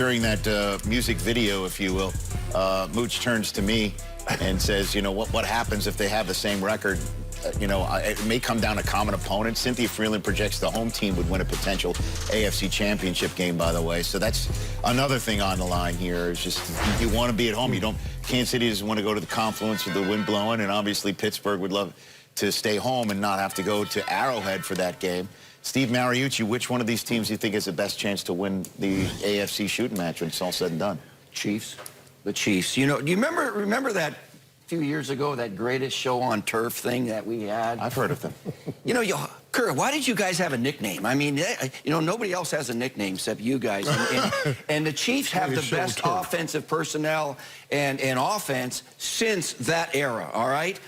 During that music video, if you will, Mooch turns to me and says, you know, what happens if they have the same record? It may come down to common opponents. Cynthia Freeland projects the home team would win a potential AFC championship game, by the way. So that's another thing on the line here. It's just you want to be at home. You don't. Kansas City doesn't want to go to the confluence with the wind blowing, and obviously Pittsburgh would love to stay home and not have to go to Arrowhead for that game. Steve Mariucci, which one of these teams do you think has the best chance to win the AFC shooting match when it's all said and done? Chiefs. The Chiefs. You know, do you remember that few years ago, that greatest show on turf thing that we had? I've heard of them. You know, Kurt, why did you guys have a nickname? I mean, you know, nobody else has a nickname except you guys. And the Chiefs have the best offensive personnel and offense since that era, all right?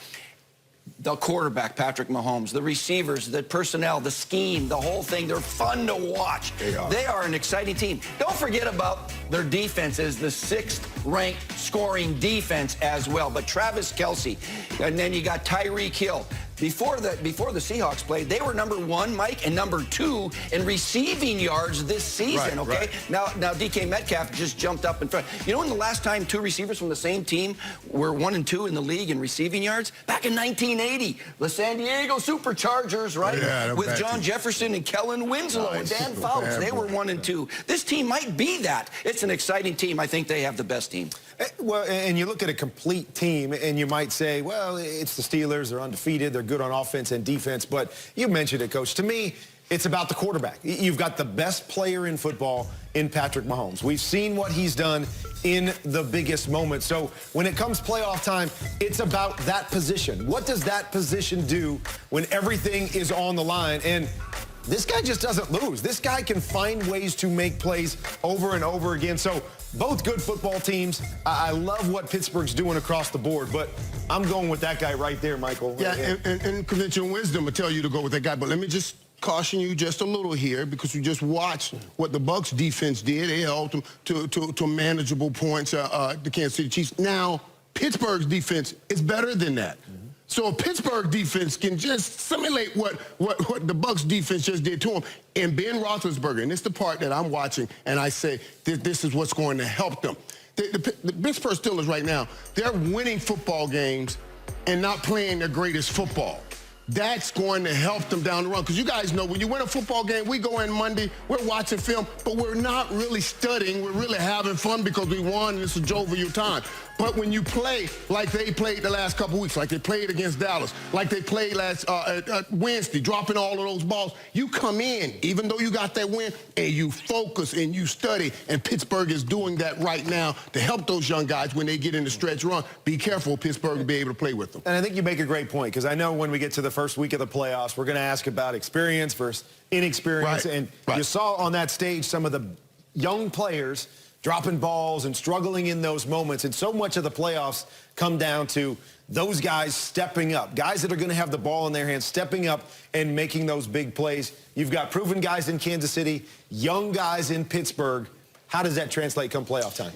The quarterback, Patrick Mahomes, the receivers, the personnel, the scheme, the whole thing. They're fun to watch. They are an exciting team. Don't forget about their defense is the 6th-ranked scoring defense as well. But Travis Kelce, and then you got Tyreek Hill. Before the Seahawks played, they were #1, Mike, and #2 in receiving yards this season, okay? Now DK Metcalf just jumped up in front. You know when the last time 2 receivers from the same team were 1 and 2 in the league in receiving yards? Back in 1980, the San Diego Superchargers, right? Yeah, with John Jefferson and Kellen Winslow and Dan Fouts. They were 1 and 2. This team might be that. It's an exciting team. I think they have the best team. Well, and you look at a complete team, and you might say, well, it's the Steelers. They're undefeated. They're good on offense and defense. But you mentioned it, Coach. To me, it's about the quarterback. You've got the best player in football in Patrick Mahomes. We've seen what he's done in the biggest moment. So when it comes playoff time, it's about that position. What does that position do when everything is on the line? And this guy just doesn't lose. This guy can find ways to make plays over and over again. So both good football teams. I love what Pittsburgh's doing across the board, but I'm going with that guy right there, Michael. Yeah, and conventional wisdom will tell you to go with that guy, but let me just caution you just a little here because we just watched what the Bucs defense did. They held them to manageable points, the Kansas City Chiefs. Now, Pittsburgh's defense is better than that. So a Pittsburgh defense can just simulate what the Bucs defense just did to them. And Ben Roethlisberger, and it's the part that I'm watching, and I say this is what's going to help them. The Pittsburgh Steelers right now, they're winning football games and not playing their greatest football. That's going to help them down the run. Because you guys know, when you win a football game, we go in Monday, we're watching film, but we're not really studying. We're really having fun because we won, and it's a jovial time. But when you play like they played the last couple weeks, like they played against Dallas, like they played last Wednesday, dropping all of those balls, you come in, even though you got that win, and you focus and you study. And Pittsburgh is doing that right now to help those young guys when they get in the stretch run. Be careful, Pittsburgh will be able to play with them. And I think you make a great point, because I know when we get to the first week of the playoffs, we're going to ask about experience versus inexperience. And you saw on that stage some of the young players dropping balls and struggling in those moments. And so much of the playoffs come down to those guys stepping up, guys that are going to have the ball in their hands, stepping up and making those big plays. You've got proven guys in Kansas City, young guys in Pittsburgh. How does that translate come playoff time?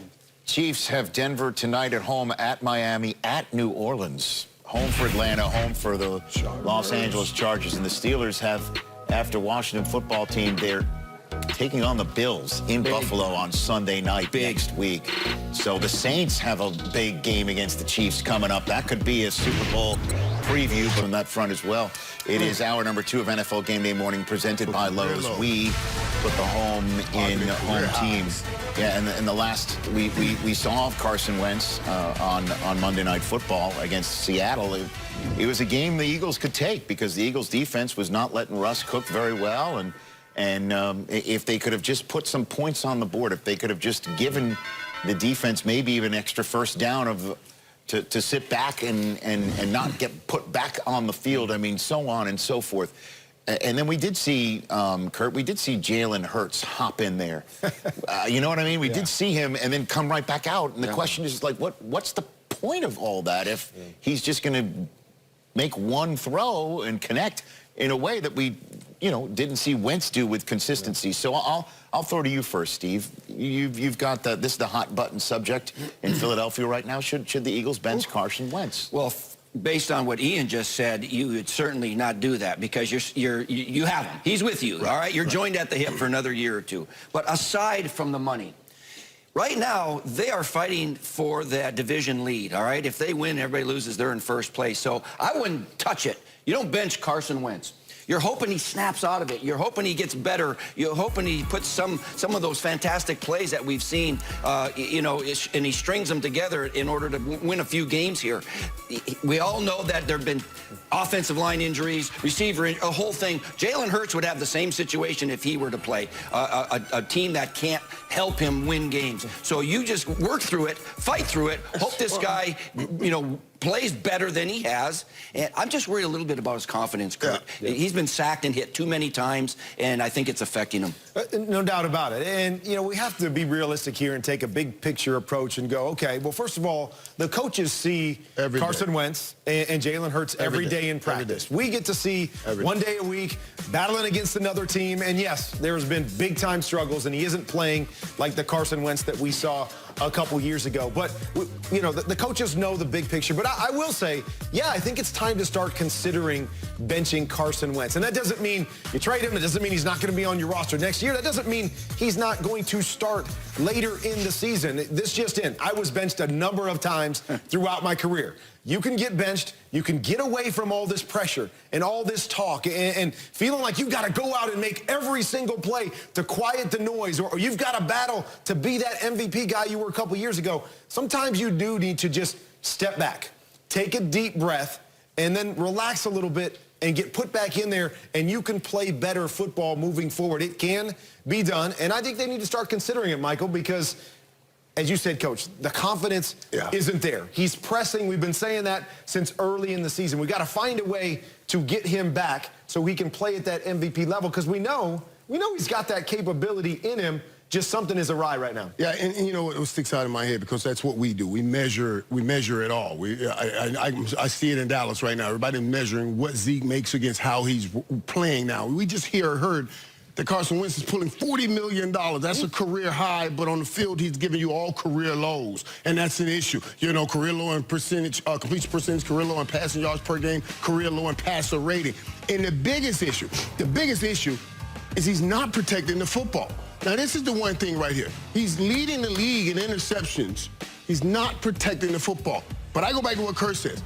Chiefs have Denver tonight at home, at Miami, at New Orleans. Home for Atlanta, home for the Los Angeles Chargers. And the Steelers have, after Washington football team, they're taking on the Bills in Buffalo on Sunday night next week. So the Saints have a big game against the Chiefs coming up. That could be a Super Bowl preview from that front as well. It is hour number 2 of NFL Game Day Morning, presented by Lowe's. We put the home in home teams. Yeah, and the last we saw Carson Wentz on Monday Night Football against Seattle. It was a game the Eagles could take because the Eagles defense was not letting Russ cook very well, and if they could have just put some points on the board, if they could have just given the defense maybe even extra first down to sit back and not get put back on the field, I mean, so on and so forth. And then we did see, Kurt, we did see Jalen Hurts hop in there. You know what I mean? We did see him and then come right back out. And the question is, like, what's the point of all that if he's just going to make one throw and connect in a way that we, didn't see Wentz do with consistency? So I'll throw to you first, Steve. You've got this is the hot button subject in Philadelphia right now. Should the Eagles bench Carson Wentz? Well, based on what Ian just said, you would certainly not do that because you have him. He's with you, all right? You're joined at the hip for another year or two. But aside from the money, Right now, they are fighting for that division lead, all right? If they win, everybody loses, they're in first place. So I wouldn't touch it. You don't bench Carson Wentz. You're hoping he snaps out of it. You're hoping he gets better. You're hoping he puts some of those fantastic plays that we've seen, you know, and he strings them together in order to win a few games here. We all know that there have been offensive line injuries, receiver, a whole thing. Jalen Hurts would have the same situation if he were to play a team that can't help him win games. So you just work through it, fight through it, hope this guy, you know, plays better than he has. And I'm just worried a little bit about his confidence, Kurt. Yeah. He's been sacked and hit too many times, and I think it's affecting him. No doubt about it. And, you know, we have to be realistic here and take a big picture approach and go, okay, well, first of all, the coaches see Carson Wentz and Jalen Hurts every day in practice. We get to see one day a week battling against another team. And, yes, there's been big-time struggles, and he isn't playing like the Carson Wentz that we saw a couple years ago. But, you know, the coaches know the big picture. But I will say, yeah, I think it's time to start considering benching Carson Wentz. And that doesn't mean you trade him. It doesn't mean he's not going to be on your roster next year. That doesn't mean he's not going to start later in the season. This just in. I was benched a number of times throughout my career. You can get benched. You can get away from all this pressure and all this talk and feeling like you've got to go out and make every single play to quiet the noise, or you've got to battle to be that MVP guy you were a couple years ago. Sometimes you do need to just step back, take a deep breath, and then relax a little bit and get put back in there, and you can play better football moving forward. It can be done, and I think they need to start considering it, Michael, because as you said, Coach, the confidence isn't there. He's pressing. We've been saying that since early in the season. We've got to find a way to get him back so he can play at that MVP level, because we know he's got that capability in him. Just something is awry right now. Yeah, and you know what sticks out in my head, because that's what we do. We measure it all. I see it in Dallas right now. Everybody's measuring what Zeke makes against how he's playing now. We just heard that Carson Wentz is pulling $40 million. That's a career high, but on the field, he's giving you all career lows, and that's an issue. You know, career low in percentage, completion percentage, career low in passing yards per game, career low in passer rating. And the biggest issue is he's not protecting the football. Now, this is the one thing right here. He's leading the league in interceptions. He's not protecting the football. But I go back to what Kurt says.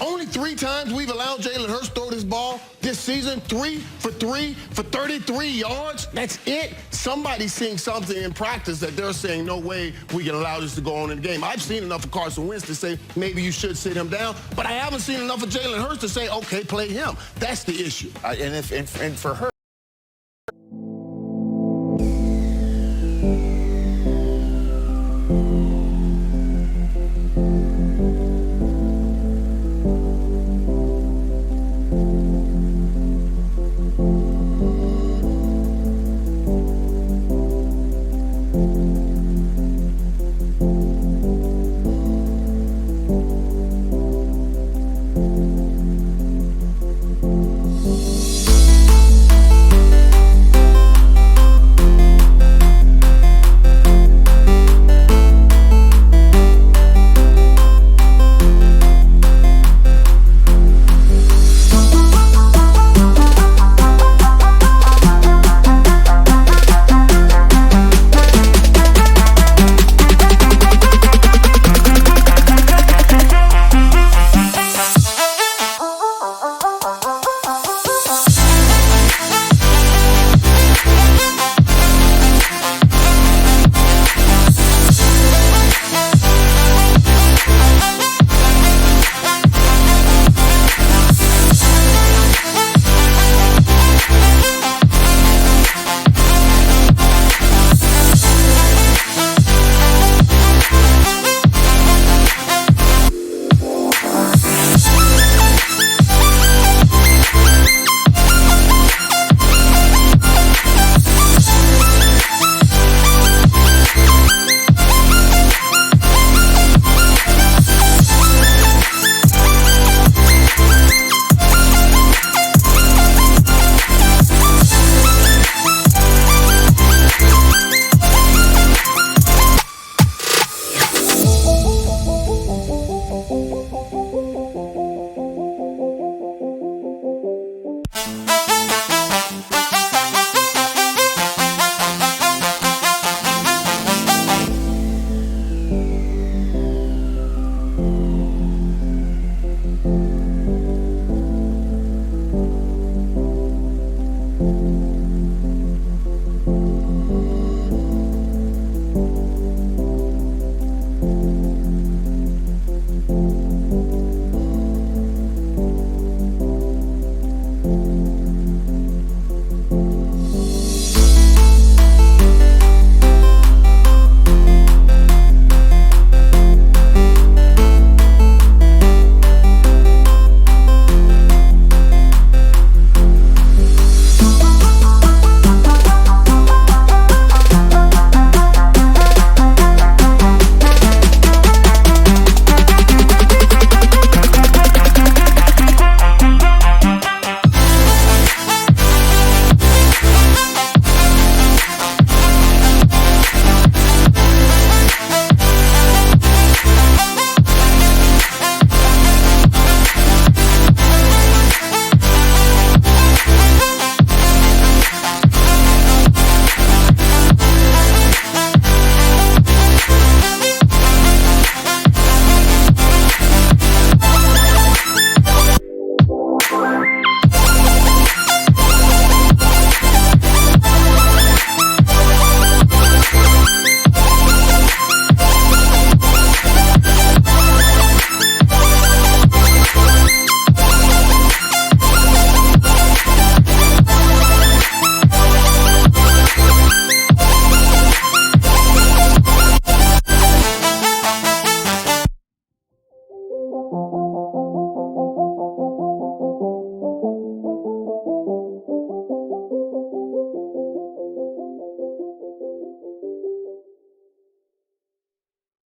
Only 3 times we've allowed Jalen Hurts throw this ball this season. 3 for 33 yards. That's it. Somebody's seeing something in practice that they're saying, no way we can allow this to go on in the game. I've seen enough of Carson Wentz to say maybe you should sit him down, but I haven't seen enough of Jalen Hurts to say, okay, play him. That's the issue. And for her,